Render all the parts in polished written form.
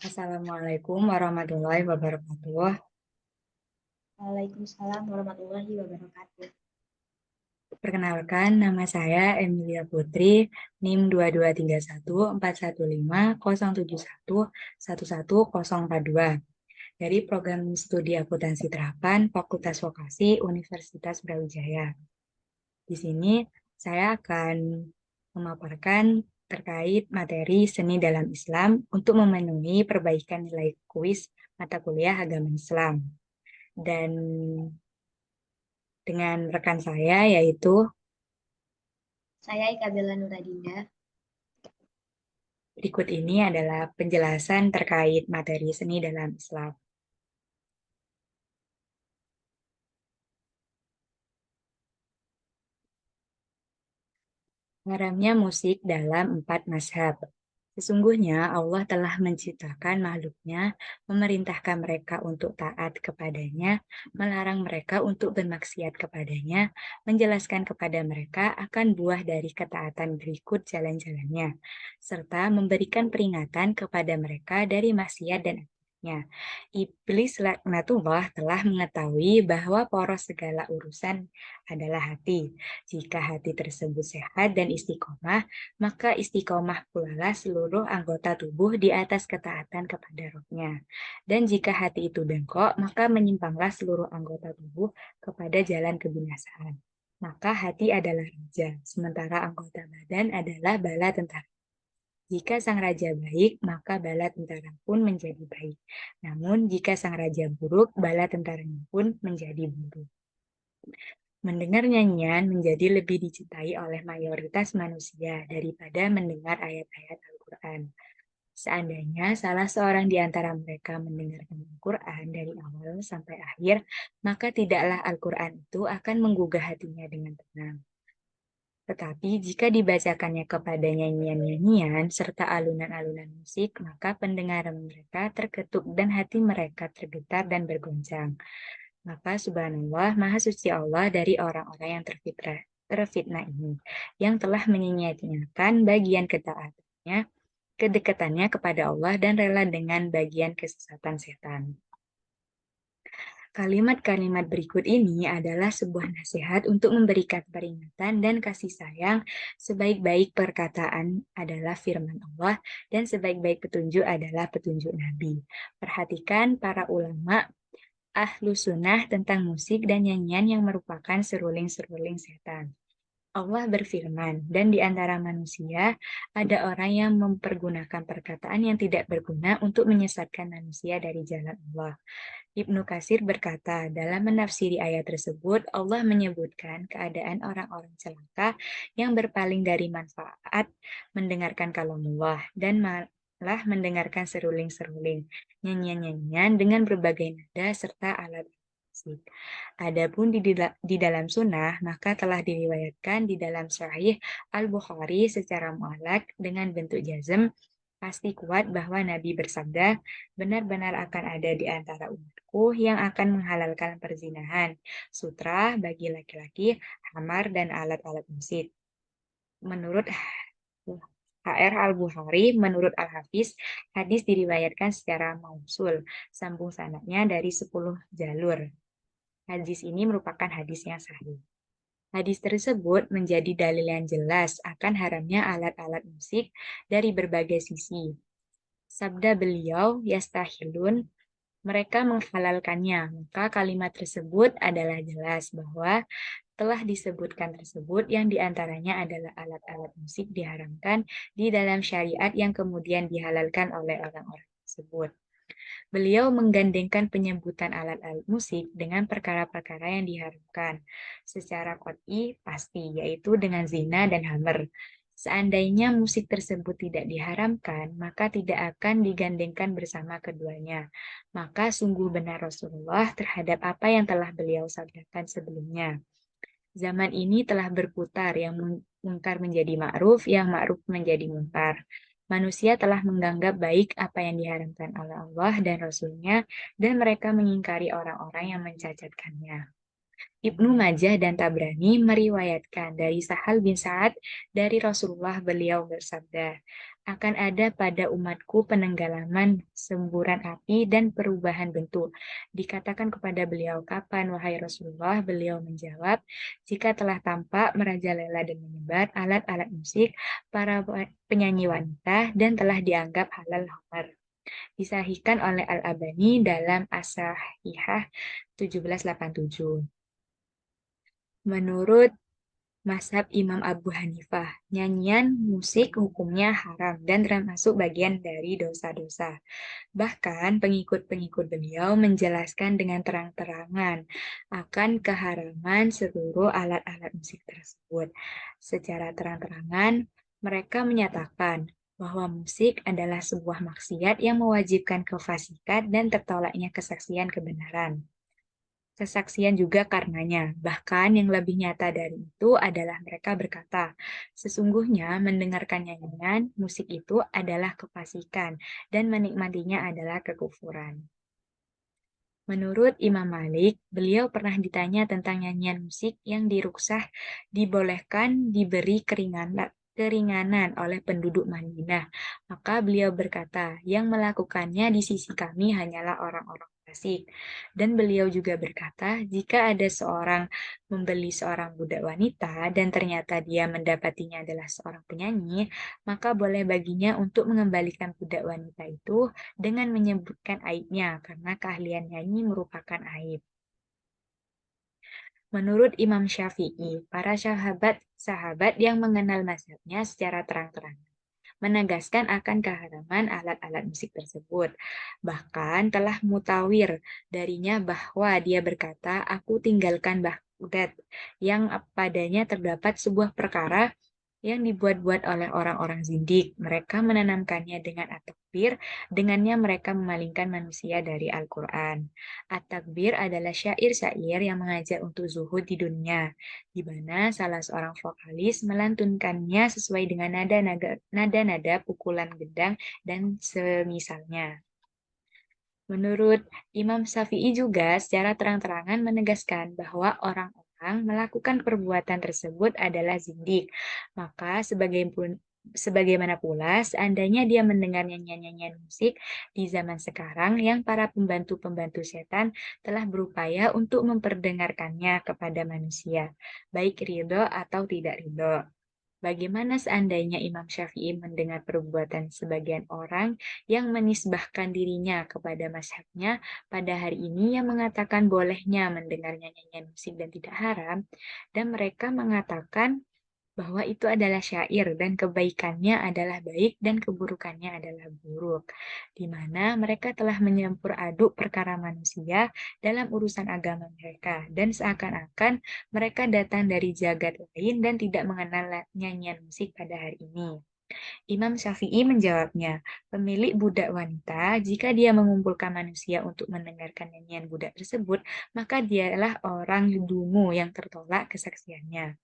Assalamualaikum warahmatullahi wabarakatuh. Waalaikumsalam warahmatullahi wabarakatuh. Perkenalkan, nama saya Emilia Putri, NIM 22314171111042 dari Program Studi Akuntansi Terapan Fakultas Vokasi Universitas Brawijaya. Di sini saya akan memaparkan terkait materi seni dalam Islam untuk memenuhi perbaikan nilai kuis mata kuliah agama Islam. Dan dengan rekan saya yaitu Saya Ika Bella Nuradinda. berikut ini adalah penjelasan terkait materi seni dalam Islam. Haramnya musik dalam 4 mazhab. Sesungguhnya Allah telah menciptakan makhluknya, memerintahkan mereka untuk taat kepadanya, melarang mereka untuk bermaksiat kepadanya, menjelaskan kepada mereka akan buah dari ketaatan berikut jalan-jalannya, serta memberikan peringatan kepada mereka dari maksiat dan akibatnya. Iblis laknatullah telah mengetahui bahwa poros segala urusan adalah hati. Jika hati tersebut sehat dan istiqomah, maka istiqomah pula seluruh anggota tubuh di atas ketaatan kepada rohnya. Dan jika hati itu bengkok, maka menyimpanglah seluruh anggota tubuh kepada jalan kebinasaan. Maka hati adalah raja, sementara anggota badan adalah bala tentara. Jika sang raja baik, maka bala tentara pun menjadi baik. Namun, jika sang raja buruk, bala tentaranya pun menjadi buruk. Mendengar nyanyian menjadi lebih dicintai oleh mayoritas manusia daripada mendengar ayat-ayat Al-Quran. Seandainya salah seorang di antara mereka mendengarkan Al-Quran dari awal sampai akhir, maka tidaklah Al-Quran itu akan menggugah hatinya dengan tenang. Tetapi jika dibacakannya kepada nyanyian-nyanyian serta alunan-alunan musik, maka pendengaran mereka terketuk dan hati mereka tergetar dan bergoncang. Maka subhanallah, maha suci Allah dari orang-orang yang terfitnah ini, yang telah menyia-nyiakan bagian ketaatannya, kedekatannya kepada Allah dan rela dengan bagian kesesatan setan. Kalimat-kalimat berikut ini adalah sebuah nasihat untuk memberikan peringatan dan kasih sayang. Sebaik-baik perkataan adalah firman Allah dan sebaik-baik petunjuk adalah petunjuk Nabi. Perhatikan para ulama ahlu sunnah tentang musik dan nyanyian yang merupakan seruling-seruling setan. Allah berfirman, dan di antara manusia ada orang yang mempergunakan perkataan yang tidak berguna untuk menyesatkan manusia dari jalan Allah. Ibnu Katsir berkata, dalam menafsiri ayat tersebut, Allah menyebutkan keadaan orang-orang celaka yang berpaling dari manfaat mendengarkan kalamullah dan malah mendengarkan seruling-seruling, nyanyian-nyanyian dengan berbagai nada serta alat musik. Adapun di dalam sunnah, maka telah diriwayatkan di dalam Sahih Al-Bukhari secara muallak dengan bentuk jazm, pasti kuat bahwa Nabi bersabda, benar-benar akan ada di antara umatku yang akan menghalalkan perzinahan, sutra bagi laki-laki, hamar, dan alat-alat musik. Menurut HR Al-Bukhari, menurut Al-Hafiz, hadis diriwayatkan secara mausul, sambung sanadnya dari 10 jalur. Hadis ini merupakan hadis yang sahih. Hadis tersebut menjadi dalil yang jelas akan haramnya alat-alat musik dari berbagai sisi. Sabda beliau, yastahilun, mereka menghalalkannya, maka kalimat tersebut adalah jelas bahwa telah disebutkan tersebut yang diantaranya adalah alat-alat musik diharamkan di dalam syariat yang kemudian dihalalkan oleh orang-orang tersebut. Beliau menggandengkan penyebutan alat-alat musik dengan perkara-perkara yang diharamkan secara qot'i pasti, yaitu dengan zina dan hamer. Seandainya musik tersebut tidak diharamkan, maka tidak akan digandengkan bersama keduanya. Maka sungguh benar Rasulullah terhadap apa yang telah beliau sabdakan sebelumnya. Zaman ini telah berputar, yang mungkar menjadi ma'ruf, yang ma'ruf menjadi mungkar. Manusia telah menganggap baik apa yang diharamkan oleh Allah dan Rasul-Nya, dan mereka mengingkari orang-orang yang mencacatkannya. Ibnu Majah dan Tabrani meriwayatkan dari Sahal bin Sa'ad dari Rasulullah, beliau bersabda, akan ada pada umatku penenggelaman semburan api dan perubahan bentuk. Dikatakan kepada beliau, kapan wahai Rasulullah? Beliau menjawab, jika telah tampak merajalela dan menyebar alat-alat musik para penyanyi wanita dan telah dianggap halal khamar. Disahihkan oleh Al-Albani dalam As-Sahihah 1787. Menurut mazhab Imam Abu Hanifah, nyanyian musik hukumnya haram dan termasuk bagian dari dosa-dosa. Bahkan pengikut-pengikut beliau menjelaskan dengan terang-terangan akan keharaman seluruh alat-alat musik tersebut. Secara terang-terangan, mereka menyatakan bahwa musik adalah sebuah maksiat yang mewajibkan kefasikan dan tertolaknya kesaksian kebenaran. Kesaksian juga karenanya. Bahkan yang lebih nyata dari itu adalah mereka berkata, sesungguhnya mendengarkan nyanyian musik itu adalah kefasikan dan menikmatinya adalah kekufuran. Menurut Imam Malik, beliau pernah ditanya tentang nyanyian musik yang diruksah dibolehkan diberi keringanan oleh penduduk Madinah. Maka beliau berkata, yang melakukannya di sisi kami hanyalah orang-orang fasik. Dan beliau juga berkata, jika ada seorang membeli seorang budak wanita dan ternyata dia mendapatinya adalah seorang penyanyi, maka boleh baginya untuk mengembalikan budak wanita itu dengan menyebutkan aibnya, karena keahlian nyanyi merupakan aib. Menurut Imam Syafi'i, para sahabat-sahabat yang mengenal mazhabnya secara terang-terang menegaskan akan keharaman alat-alat musik tersebut. Bahkan telah mutawir darinya bahwa dia berkata, aku tinggalkan Baghdad yang padanya terdapat sebuah perkara yang dibuat-buat oleh orang-orang zindik. Mereka menanamkannya dengan at-takbir, dengannya mereka memalingkan manusia dari Al-Quran. At-takbir adalah syair-syair yang mengajar untuk zuhud di dunia, di mana salah seorang vokalis melantunkannya sesuai dengan nada-nada pukulan gendang dan semisalnya. Menurut Imam Syafi'i juga secara terang-terangan menegaskan bahwa orang-orang melakukan perbuatan tersebut adalah zindik. Maka sebagaimana pula seandainya dia mendengar nyanyian-nyanyian musik di zaman sekarang yang para pembantu-pembantu setan telah berupaya untuk memperdengarkannya kepada manusia, baik ridho atau tidak ridho. Bagaimana seandainya Imam Syafi'i mendengar perbuatan sebagian orang yang menisbahkan dirinya kepada mazhabnya pada hari ini yang mengatakan bolehnya mendengarnya nyanyian musik dan tidak haram, dan mereka mengatakan bahwa itu adalah syair dan kebaikannya adalah baik dan keburukannya adalah buruk, di mana mereka telah menyampur aduk perkara manusia dalam urusan agama mereka, dan seakan-akan mereka datang dari jagat lain dan tidak mengenal nyanyian musik pada hari ini. Imam Syafi'i menjawabnya, pemilik budak wanita, jika dia mengumpulkan manusia untuk mendengarkan nyanyian budak tersebut, maka dialah orang dungu yang tertolak kesaksiannya.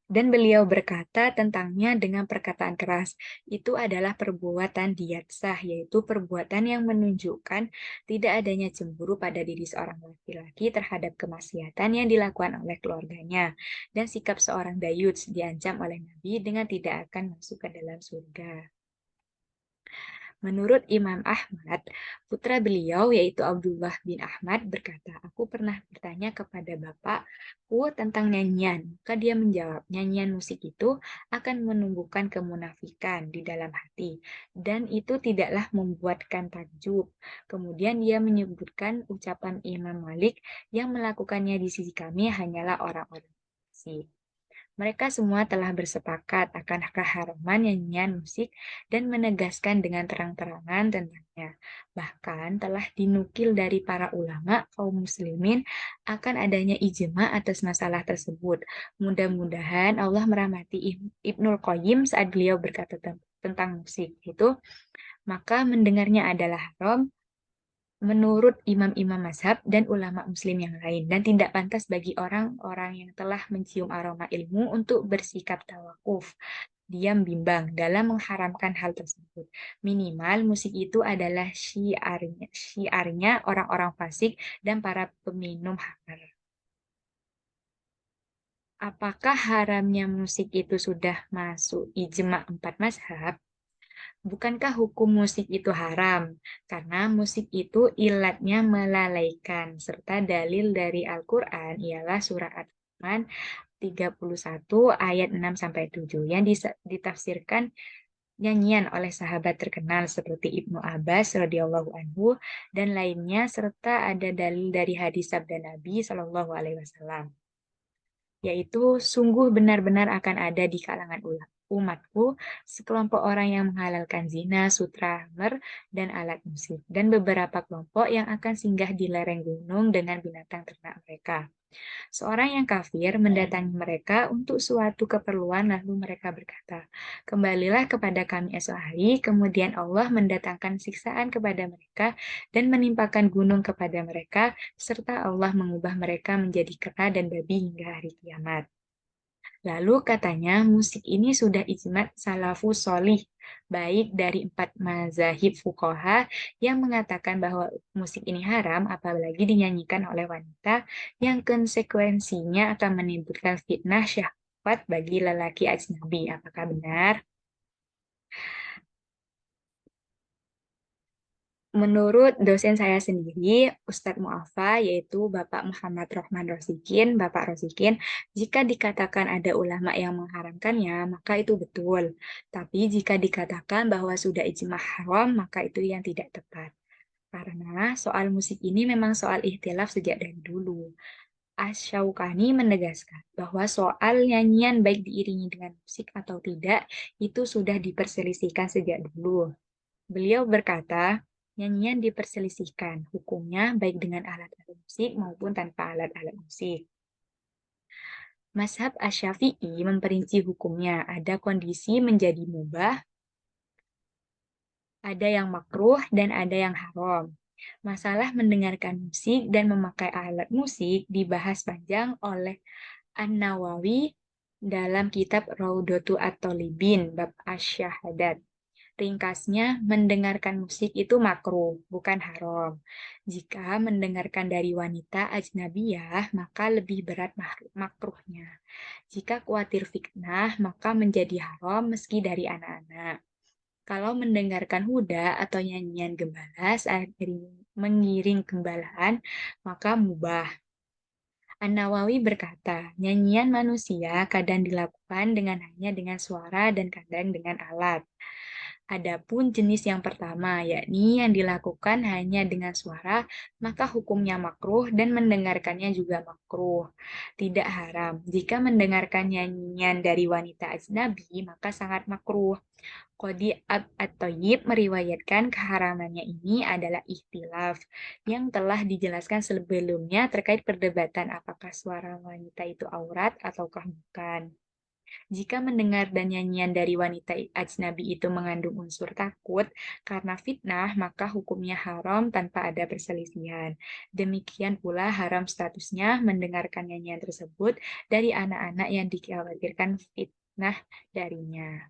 Dan beliau berkata tentangnya dengan perkataan keras, itu adalah perbuatan diat sah, yaitu perbuatan yang menunjukkan tidak adanya cemburu pada diri seorang laki-laki terhadap kemaksiatan yang dilakukan oleh keluarganya. Dan sikap seorang dayuts diancam oleh Nabi dengan tidak akan masuk ke dalam surga. Menurut Imam Ahmad, putra beliau yaitu Abdullah bin Ahmad berkata, aku pernah bertanya kepada bapakku tentang nyanyian. Maka dia menjawab, nyanyian musik itu akan menumbuhkan kemunafikan di dalam hati. Dan itu tidaklah membuatkan takjub. Kemudian dia menyebutkan ucapan Imam Malik yang melakukannya di sisi kami hanyalah orang-orang fasik. Mereka semua telah bersepakat akan keharaman nyanyian musik dan menegaskan dengan terang-terangan tentangnya. Bahkan telah dinukil dari para ulama kaum muslimin akan adanya ijma atas masalah tersebut. Mudah-mudahan Allah merahmati Ibnul Qayyim saat beliau berkata tentang musik itu, maka mendengarnya adalah haram, menurut imam-imam mazhab dan ulama muslim yang lain, dan tidak pantas bagi orang-orang yang telah mencium aroma ilmu untuk bersikap tawakuf, diam bimbang dalam mengharamkan hal tersebut. Minimal musik itu adalah syiarnya orang-orang fasik dan para peminum khamar. Apakah haramnya musik itu sudah masuk ijma 4 mazhab? Bukankah hukum musik itu haram? Karena musik itu ilatnya melalaikan, serta dalil dari Al-Quran ialah surat At-Rahman 31 ayat 6-7 yang ditafsirkan nyanyian oleh sahabat terkenal seperti Ibnu Abbas radhiyallahu anhu dan lainnya serta ada dalil dari hadis sabda Nabi Shallallahu alaihi wasallam, yaitu sungguh benar-benar akan ada di kalangan umatku sekelompok orang yang menghalalkan zina, sutra, mer, dan alat musik, dan beberapa kelompok yang akan singgah di lereng gunung dengan binatang ternak mereka. Seorang yang kafir mendatangi mereka untuk suatu keperluan, lalu mereka berkata, "Kembalilah kepada kami esok hari." Kemudian Allah mendatangkan siksaan kepada mereka dan menimpakan gunung kepada mereka, serta Allah mengubah mereka menjadi kera dan babi hingga hari kiamat. Lalu katanya, musik ini sudah ijma salafus solih, baik dari 4 mazahib fuqaha yang mengatakan bahwa musik ini haram, apalagi dinyanyikan oleh wanita, yang konsekuensinya akan menimbulkan fitnah syahwat bagi lelaki ajnabi. Apakah benar? Menurut dosen saya sendiri, Ustadz Mu'afa, yaitu Bapak Muhammad Rohman Rosikin, Bapak Rosikin, jika dikatakan ada ulama yang mengharamkannya, maka itu betul. Tapi jika dikatakan bahwa sudah ijma haram, maka itu yang tidak tepat. Karena soal musik ini memang soal ikhtilaf sejak dari dulu. Asy-Syaukani menegaskan bahwa soal nyanyian baik diiringi dengan musik atau tidak, itu sudah diperselisihkan sejak dulu. Beliau berkata, nyanyian diperselisihkan hukumnya baik dengan alat-alat musik maupun tanpa alat-alat musik. Mazhab Asy-Syafi'i memperinci hukumnya, ada kondisi menjadi mubah, ada yang makruh, dan ada yang haram. Masalah mendengarkan musik dan memakai alat musik dibahas panjang oleh An-Nawawi dalam kitab Raudhatu At-Thalibin bab Asy-Syahadat. Ringkasnya, mendengarkan musik itu makruh, bukan haram. Jika mendengarkan dari wanita ajnabiyah, maka lebih berat makruhnya. Jika khawatir fitnah, maka menjadi haram meski dari anak-anak. Kalau mendengarkan huda atau nyanyian gembala saat mengiring gembalaan, maka mubah. An-Nawawi berkata, nyanyian manusia kadang dilakukan hanya dengan suara dan kadang dengan alat. Adapun jenis yang pertama, yakni yang dilakukan hanya dengan suara, maka hukumnya makruh dan mendengarkannya juga makruh. Tidak haram. Jika mendengarkan nyanyian dari wanita ajnabi, maka sangat makruh. Qadi At-Thayyib meriwayatkan keharamannya ini adalah ikhtilaf yang telah dijelaskan sebelumnya terkait perdebatan apakah suara wanita itu aurat ataukah bukan. Jika mendengar dan nyanyian dari wanita ajnabi itu mengandung unsur takut karena fitnah, maka hukumnya haram tanpa ada perselisihan. Demikian pula haram statusnya mendengarkan nyanyian tersebut dari anak-anak yang dikhawatirkan fitnah darinya.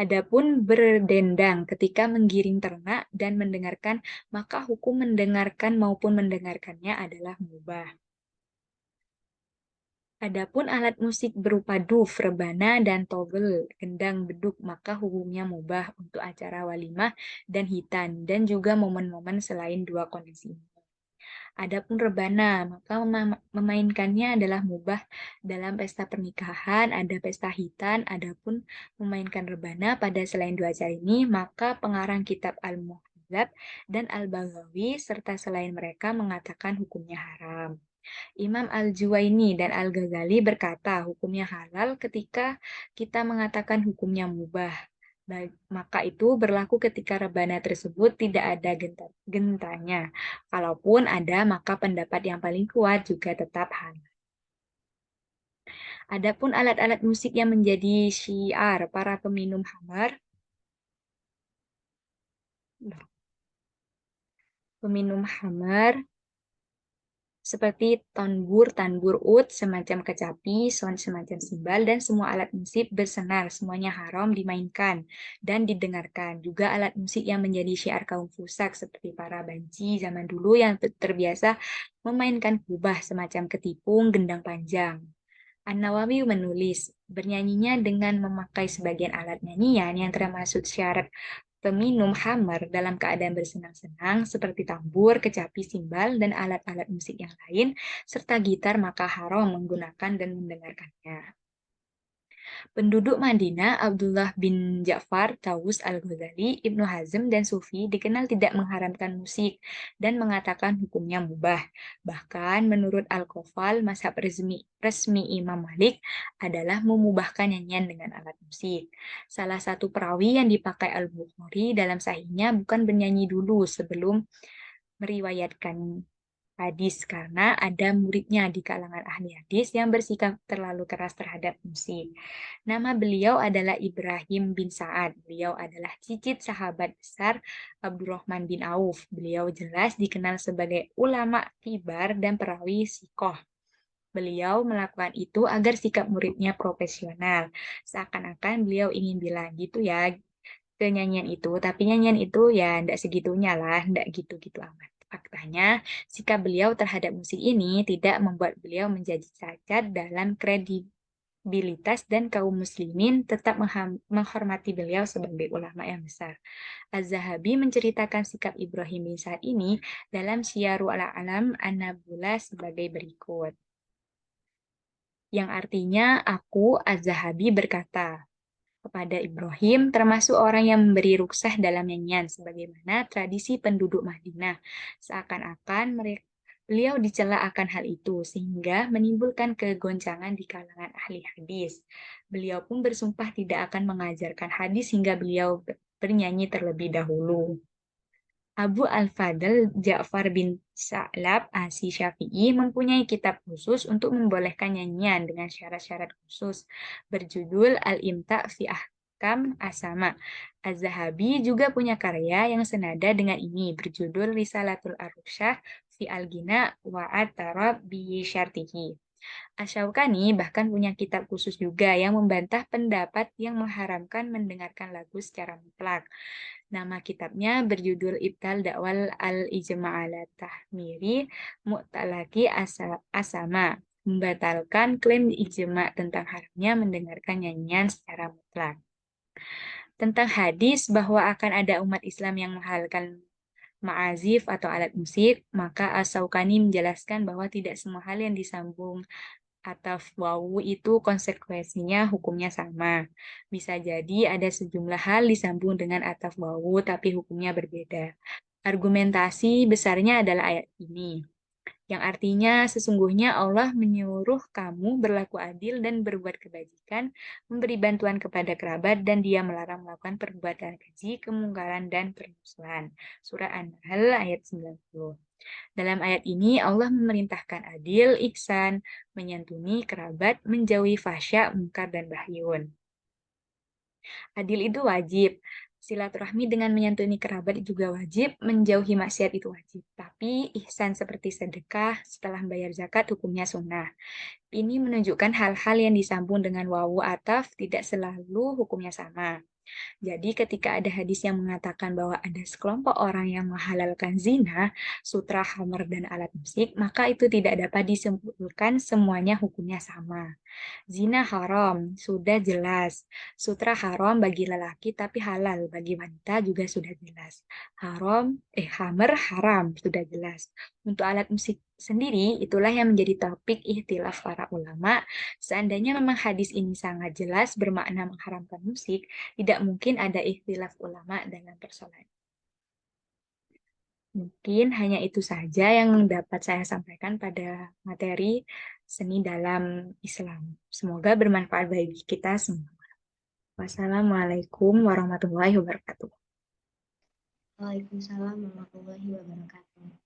Adapun berdendang ketika menggiring ternak dan mendengarkan, maka hukum mendengarkan maupun mendengarkannya adalah mubah. Adapun alat musik berupa duf, rebana, dan togel, gendang, beduk, maka hukumnya mubah untuk acara walimah dan hitan, dan juga momen-momen selain dua kondisi ini. Adapun rebana, maka memainkannya adalah mubah dalam pesta pernikahan, ada pesta hitan. Adapun memainkan rebana pada selain dua acara ini, maka pengarang kitab Al-Muhadzab dan Al-Baghawi serta selain mereka mengatakan hukumnya haram. Imam Al-Juwaini dan Al-Ghazali berkata hukumnya halal ketika kita mengatakan hukumnya mubah. Maka itu berlaku ketika rebana tersebut tidak ada gentanya. Kalaupun ada, maka pendapat yang paling kuat juga tetap halal. Adapun alat-alat musik yang menjadi syiar para peminum khamar, peminum khamar seperti tanbur, tanbur ud, semacam kecapi, sound semacam simbal, dan semua alat musik bersenar, semuanya haram dimainkan dan didengarkan. Juga alat musik yang menjadi syiar kaum Fusak, seperti para banci zaman dulu yang terbiasa memainkan kubah semacam ketipung, gendang panjang. An-Nawawi menulis, bernyanyinya dengan memakai sebagian alat nyanyian yang termasuk syarat peminum khamar dalam keadaan bersenang-senang seperti tambur, kecapi, simbal, dan alat-alat musik yang lain, serta gitar maka haram menggunakan dan mendengarkannya. Penduduk Madinah, Abdullah bin Ja'far, Tawus al-Ghazali, Ibnu Hazm, dan Sufi dikenal tidak mengharamkan musik dan mengatakan hukumnya mubah. Bahkan menurut Al-Qofal, mazhab resmi Imam Malik adalah memubahkan nyanyian dengan alat musik. Salah satu perawi yang dipakai Al-Bukhari dalam sahihnya bukan bernyanyi dulu sebelum meriwayatkan hadis karena ada muridnya di kalangan ahli hadis yang bersikap terlalu keras terhadap musik. Nama beliau adalah Ibrahim bin Sa'ad. Beliau adalah cicit sahabat besar Abdurrahman bin Auf. Beliau jelas dikenal sebagai ulama kibar dan perawi sikoh. Beliau melakukan itu agar sikap muridnya profesional. Seakan-akan beliau ingin bilang gitu ya ke nyanyian itu, tapi nyanyian itu ya ndak segitunya lah, ndak gitu-gitu amat. Faktanya, sikap beliau terhadap musik ini tidak membuat beliau menjadi cacat dalam kredibilitas dan kaum muslimin tetap menghormati beliau sebagai ulama yang besar. Az-Zahabi menceritakan sikap Ibrahim bin Sa'ad ini dalam Syiarul Alam An-Nabula sebagai berikut. Yang artinya, aku Az-Zahabi berkata, kepada Ibrahim, termasuk orang yang memberi ruksah dalam nyanyian, sebagaimana tradisi penduduk Madinah. Seakan-akan beliau dicela akan hal itu, sehingga menimbulkan kegoncangan di kalangan ahli hadis. Beliau pun bersumpah tidak akan mengajarkan hadis hingga beliau bernyanyi terlebih dahulu. Abu Al-Fadl Ja'far bin Sa'lab Asy Syafi'i mempunyai kitab khusus untuk membolehkan nyanyian dengan syarat-syarat khusus berjudul Al-Imta' fi Ahkam Asama. Az-Zahabi juga punya karya yang senada dengan ini berjudul Risalatul Arsyah fi Al-Ghina wa At-Tarab bi Syartihi. Asy-Syaukani bahkan punya kitab khusus juga yang membantah pendapat yang mengharamkan mendengarkan lagu secara mutlak. Nama kitabnya berjudul Ibtal Dakwal Al-Ijma' ala Tahmiri Mu'talaki Asama, membatalkan klaim ijma' tentang haramnya mendengarkan nyanyian secara mutlak. Tentang hadis bahwa akan ada umat Islam yang menghalalkan ma'azif atau alat musik, maka As-Syaukani menjelaskan bahwa tidak semua hal yang disambung ataf wawu itu konsekuensinya hukumnya sama. Bisa jadi ada sejumlah hal disambung dengan ataf wawu tapi hukumnya berbeda. Argumentasi besarnya adalah ayat ini, yang artinya sesungguhnya Allah menyuruh kamu berlaku adil dan berbuat kebajikan, memberi bantuan kepada kerabat, dan Dia melarang melakukan perbuatan keji, kemungkaran, dan permusuhan. Surah An-Nahl ayat 90. Dalam ayat ini Allah memerintahkan adil, ihsan, menyantuni kerabat, menjauhi fahsya, mungkar, dan bahyun. Adil itu wajib. Silaturahmi dengan menyantuni kerabat juga wajib, menjauhi maksiat itu wajib. Tapi ihsan seperti sedekah setelah membayar zakat hukumnya sunnah. Ini menunjukkan hal-hal yang disambung dengan wawu ataf tidak selalu hukumnya sama. Jadi ketika ada hadis yang mengatakan bahwa ada sekelompok orang yang menghalalkan zina, sutra, khamar, dan alat musik, maka itu tidak dapat disimpulkan semuanya hukumnya sama. Zina haram, sudah jelas. Sutra haram bagi lelaki tapi halal bagi wanita juga sudah jelas. Khamar haram sudah jelas. Untuk alat musik sendiri, itulah yang menjadi topik ikhtilaf para ulama. Seandainya memang hadis ini sangat jelas bermakna mengharamkan musik, tidak mungkin ada ikhtilaf ulama dalam persoalan. Mungkin hanya itu saja yang dapat saya sampaikan pada materi seni dalam Islam. Semoga bermanfaat bagi kita semua. Wassalamualaikum warahmatullahi wabarakatuh. Waalaikumsalam warahmatullahi wabarakatuh.